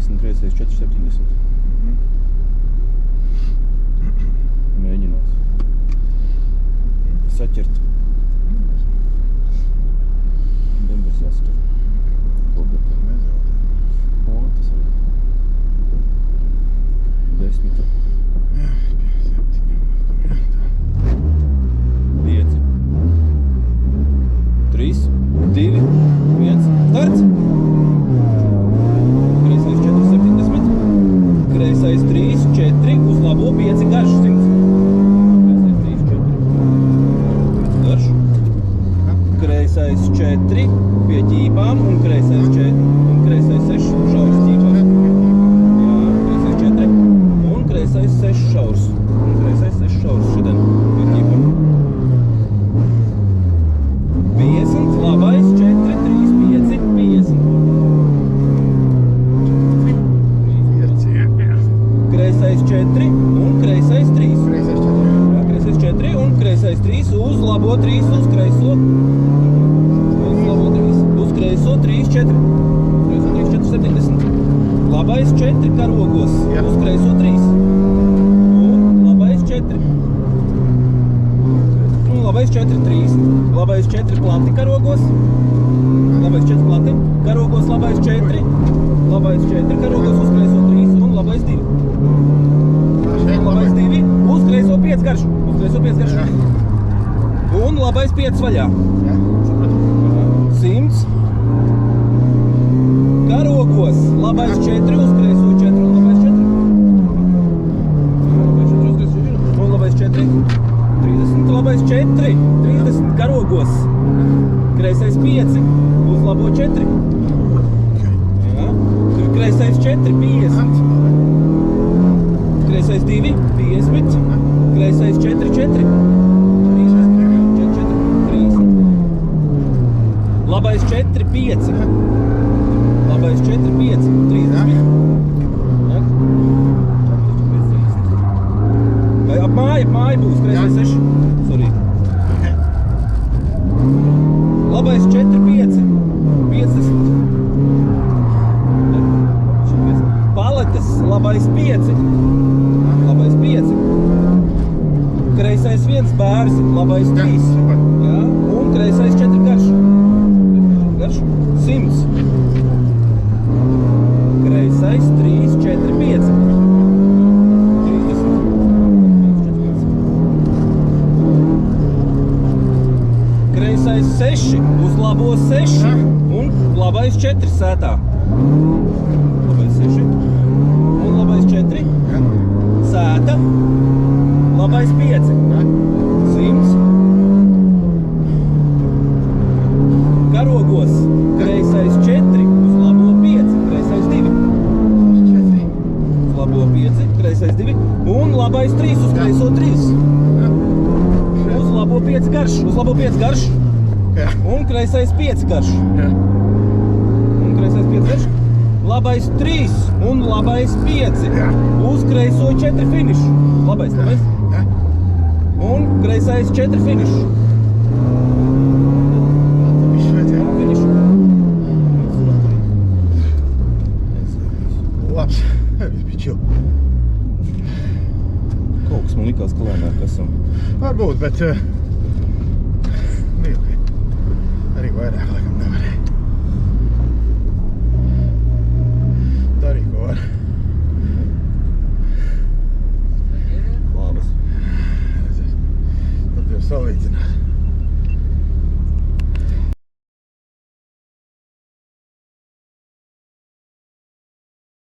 70, kreisais 470. Mēģinās. Saķert. Dembers jāsaķer. Kopjapā. O, tas arī. 10. 5. 3, 2, 1. Starts! Kreisais 470. Kreisais 3, 4. Uz labo 5 garš 100. Kreisais 3, 4. Garš. Kreisais 4 pie ķīpām un kreisais 4 un kreisais 6 šaurs ķīpām. Jā, kreisais 4 un kreisais 6 šaurs. Un kreisais 6 šaurs šodien pie ķīpām. 50, labais 4, 3, 5, 50. Kreisais 4 un kreisais 3. Kreisais 4. Jā, kreisais 4 un kreisais 3 uz labo 3 uz kreiso. Uz labo 3 uz kreiso 3, 4. Kreiso 3, 4, 70. Labais 4 karogos uz kreiso 3. Un labais 4. Un labais 4, 3. Labais 4 plati karogos. Labais 4 plati. Karogos labais 4. Labais 4 karogos uz kreiso 3 un labais 2. Labais 2 uz kreiso 5 garš. Uz kreiso 5 garš. Un labais 5 vaļā. 100. Karogos labais 4 uz kreiso 4 un labais 4. Labais 4 uz kreiso 4 un labais 4. 30. Labais 4. 30 karogos. Kreisais 5 uz labo 4. Jā. Kreisais 4, 50. Kreisais 2, 50. Kreisais 4, 4. 30. 4, 4, 30. Labais 4, 5. Labais 4, 5, 30. Vai ap māju būs kreisais 6. Sorry. Labais 4, 5. 50. Paletes, labais 5. Labais 5. Kreisais 1 bērzi, labais 3. Jā, un kreisais 4 garš. Garš 100. Kreisais 3, 4, 5. 30. Kreisais 6 uz labo 6 un labais 4 sētā. Labais 6 un labais 4. Sēta. Labais 5. 100. Karogos. Kreisais 4 uz labo 5. Kreisais 2. Uz labo 5. Kreisais 2. Un labais 3 uz kreiso 3. Uz labo 5 garš. Uz labo 5 garš. Un kreisais 5 garš. Un kreisais 5 garš. Labais 3 un labais 5. Uz kreiso 4 finišu. Labais. Un kreisais 4 finišu. Finišu. Labs. Biču. Kaut kas man likās, ka lēnāk esam. Varbūt, bet arī vairāk laikam nevarēja. Darīja, ko var. Labas. Tad jau salīdzināt.